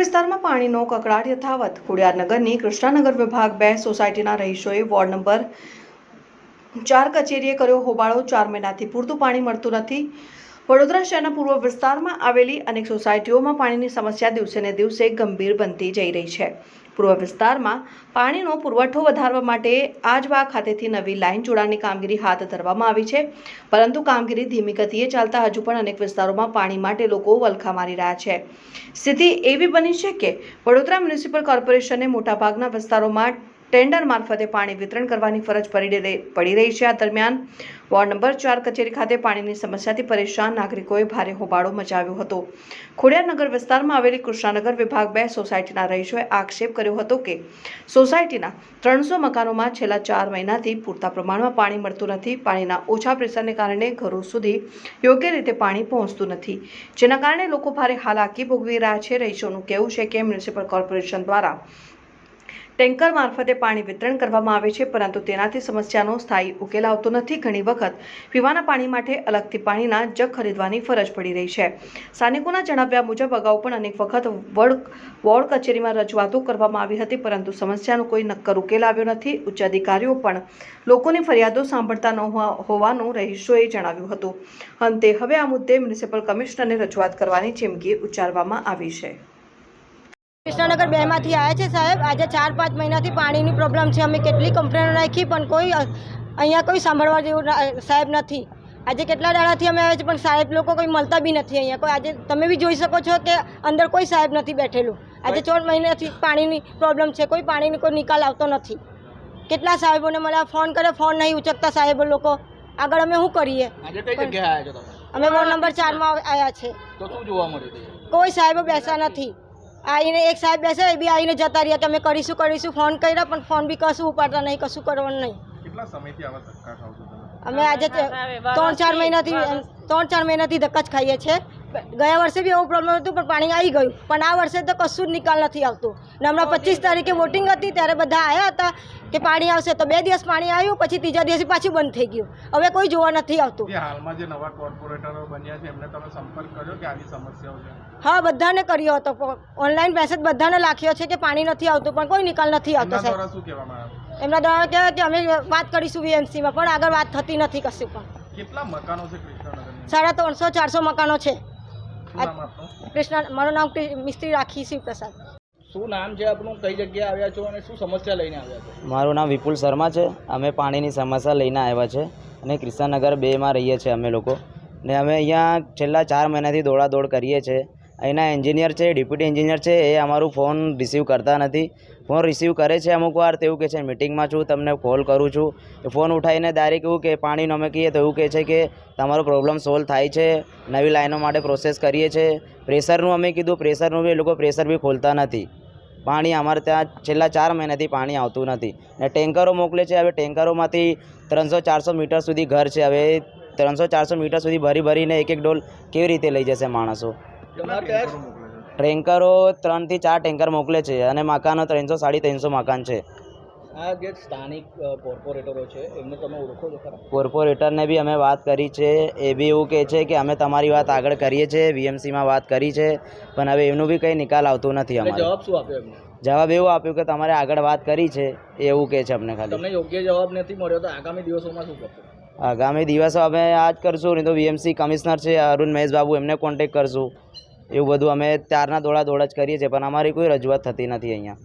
વિસ્તારમાં પાણીનો કકળાટ યથાવત. ખોડિયારનગરની કૃષ્ણાનગર વિભાગ 2 સોસાયટીના રહીશોએ વોર્ડ નંબર 4 કચેરીએ કર્યો હોબાળો. 4 મહિનાથી પૂરતું પાણી મળતું નથી. વડોદરા શહેરના પૂર્વ વિસ્તારમાં આવેલી અનેક સોસાયટીઓમાં પાણીની સમસ્યા દિવસે ને દિવસે ગંભીર બનતી જઈ રહી છે. પૂર્વ વિસ્તારમાં પાણીનો પુરવઠો વધારવા માટે આજવા ખાતેથી નવી લાઇન જોડાણની કામગીરી હાથ ધરવામાં આવી છે, પરંતુ કામગીરી ધીમી ગતિએ ચાલતા હજુ પણ અનેક વિસ્તારોમાં પાણી માટે લોકો વલખા મારી રહ્યા છે. સ્થિતિ એવી બની છે કે વડોદરા મ્યુનિસિપલ કોર્પોરેશને મોટાભાગના વિસ્તારોમાં ટેન્ડર મારફતે પાણી વિતરણ કરવાની ફરજ પડી રહી છે. આ દરમિયાન વોર્ડ નંબર 4 કચેરી ખાતે પાણીની સમસ્યાથી પરેશાન નાગરિકોએ ભારે હોબાળો મચાવ્યો હતો. ખોડિયારનગર વિસ્તારમાં આવેલી કૃષ્ણાનગર વિભાગ 2 સોસાયટીના રહીશોએ આક્ષેપ કર્યો હતો કે સોસાયટીના 300 મકાનોમાં છેલ્લા 4 મહિનાથી પૂરતા પ્રમાણમાં પાણી મળતું નથી. પાણીના ઓછા પ્રેશરને કારણે ઘરો સુધી યોગ્ય રીતે પાણી પહોંચતું નથી, જેના કારણે લોકો ભારે હાલાકી ભોગવી રહ્યા છે. રહીશોનું કહેવું છે કે મ્યુનિસિપલ કોર્પોરેશન દ્વારા ટેન્કર મારફતે પાણી વિતરણ કરવામાં આવે છે, પરંતુ તેનાથી સમસ્યાનો સ્થાયી ઉકેલ આવતો નથી. ઘણી વખત પીવાના પાણી માટે અલગથી પાણીના જગ ખરીદવાની ફરજ પડી રહી છે. સ્થાનિકોના જણાવ્યા મુજબ અગાઉ પણ અનેક વખત વોર્ડ કચેરીમાં રજૂઆતો કરવામાં આવી હતી, પરંતુ સમસ્યાનો કોઈ નક્કર ઉકેલ આવ્યો નથી. ઉચ્ચ અધિકારીઓ પણ લોકોની ફરિયાદો સાંભળતા ન હોવાનું રહીશોએ જણાવ્યું હતું. અંતે હવે આ મુદ્દે મ્યુનિસિપલ કમિશનરને રજૂઆત કરવાની ચીમકી ઉચ્ચારવામાં આવી છે. કૃષ્ણનગર 2 માંથી આવ્યા છે સાહેબ. આજે 4-5 મહિનાથી પાણીની પ્રોબ્લેમ છે. અમે કેટલી કમ્પ્લેન રાખી પણ કોઈ અહીંયા કોઈ સાંભળવા જેવું સાહેબ નથી. આજે કેટલા દાડાથી અમે આવ્યા છે પણ સાહેબ લોકો કોઈ મળતા બી નથી અહીંયા. કોઈ આજે તમે બી જોઈ શકો છો કે અંદર કોઈ સાહેબ નથી બેઠેલું. આજે 4 મહિનાથી પાણીની પ્રોબ્લેમ છે. કોઈ પાણીની કોઈ નિકાલ આવતો નથી. કેટલા સાહેબોને મળ્યા, ફોન કરે, ફોન નહીં ઉચકતા સાહેબો લોકો. આગળ અમે શું કરીએ? આજે કઈ જગ્યાએ આવ્યા છો તમે? અમે વોર્ડ નંબર 4 માં આવ્યા છે. તો શું જોવા મળ્યું? કોઈ સાહેબો બેસા નથી. આવીને એક સાહેબ બેસે એ બી આવીને જતા રહ્યા કે અમે કરીશું ફોન કર્યા પણ ફોન બી કશું ઉપાડતા નહીં, કશું કરવાનું નહીં. કેટલા સમયથી આવા ધક્કા ખાવ છો તમે? અમે આજે 3-4 મહિનાથી ધક્કા જ ખાઈએ છીએ. ગયા વર્ષે બી એવું પ્રોબ્લેમ હતું પણ પાણી આવી ગયું, પણ આ વર્ષે તો કશું જ નિકાલ નથી આવતું. ને હમણાં 25 તારીખે વોટિંગ હતી ત્યારે બધા આવ્યા હતા કે પાણી આવશે, તો 2 દિવસ પાણી આવ્યું, પછી ત્રીજા દિવસે પાછું બંધ થઈ ગયું. હવે કોઈ જોવા નથી આવતું. હાલમાં જે નવા કોર્પોરેટરો બન્યા છે એમને તમે સંપર્ક કર્યો કે આની સમસ્યાઓ છે? હા, બધાને કર્યો હતો. ઓનલાઈન મેસેજ બધાને લખ્યો છે કે પાણી નથી આવતું, પણ કોઈ નિકાલ નથી આવતો. સાહેબ શું કહેવામાં આવે? એમના દ્વારા કહેવાય કે અમે વાત કરીશું વીએમસીમાં, પણ આગળ વાત થતી નથી કશું પણ. કેટલા મકાનો છે કૃષ્ણનગરમાં? 350-400 મકાનો છે. શું નામ આપનું? મારું નામ મિસ્ત્રી રાખી શિવપ્રસાદ. શું નામ છે આપનું? કઈ જગ્યાએ આવ્યા છો અને શું સમસ્યા લઈને આવ્યા છો? મારું નામ વિપુલ શર્મા છે. અમે પાણીની સમસ્યા લઈને આવ્યા છે અને કૃષ્ણનગર 2 માં રહીએ છીએ અમે લોકો. ને અમે અહીંયા છેલ્લા 4 મહિનાથી દોડાદોડ કરીએ છીએ. અહીંના એન્જિનિયર છે, ડેપ્યુટી એન્જિનિયર છે, એ અમારું ફોન રિસીવ કરતા નથી. ફોન રિસીવ કરે છે અમુક વાર તો એવું કહે છે મિટિંગમાં છું, તમને કોલ કરું છું. એ ફોન ઉઠાવીને ડાયરેક્ટ એવું કે પાણીનો અમે કહીએ તો એવું કહે છે કે તમારો પ્રોબ્લેમ સોલ્વ થાય છે, નવી લાઈનો માટે પ્રોસેસ કરીએ છીએ. પ્રેશરનું અમે કીધું, પ્રેશરનું બી એ લોકો પ્રેશર બી ખોલતા નથી. પાણી અમારે ત્યાં છેલ્લા 4 મહિનાથી પાણી આવતું નથી. ને ટેન્કરો મોકલે છે. હવે ટેન્કરોમાંથી 300-400 મીટર સુધી ઘર છે. હવે 300-400 મીટર સુધી ભરીને એક ડોલ કેવી રીતે લઈ જશે માણસો? ટેન્કરો 3 થી 4 ટેન્કર મોકલે છે અને મકાનો 300-350 મકાન છે. આ જે સ્થાનિક કોર્પોરેટરો છે એમને તમે ઓળખો છો ખરા? કોર્પોરેટરને બી અમે વાત કરી છે. એ બી એવું કહે છે કે અમે તમારી વાત આગળ કરીએ છીએ, વીએમસીમાં વાત કરી છે, પણ હવે એમનું બી કંઈ નિકાલ આવતું નથી. અમારે જવાબ શું આપ્યો એમને? જવાબ એવું આપ્યું કે તમારે આગળ વાત કરી છે, એવું કહે છે અમને. ખાલી તમને યોગ્ય જવાબ નથી મળ્યો તો આગામી દિવસોમાં શું કરશો? આગામી દિવસો અમે આ જ કરશું, નહીં તો વીએમસી કમિશનર છે અરુણ મહેશ બાબુ, એમને કોન્ટેક્ટ કરશું. એવું બધું અમે ત્યારના દોડા જ કરીએ છીએ, પણ અમારી કોઈ રજૂઆત થતી નથી અહીંયા.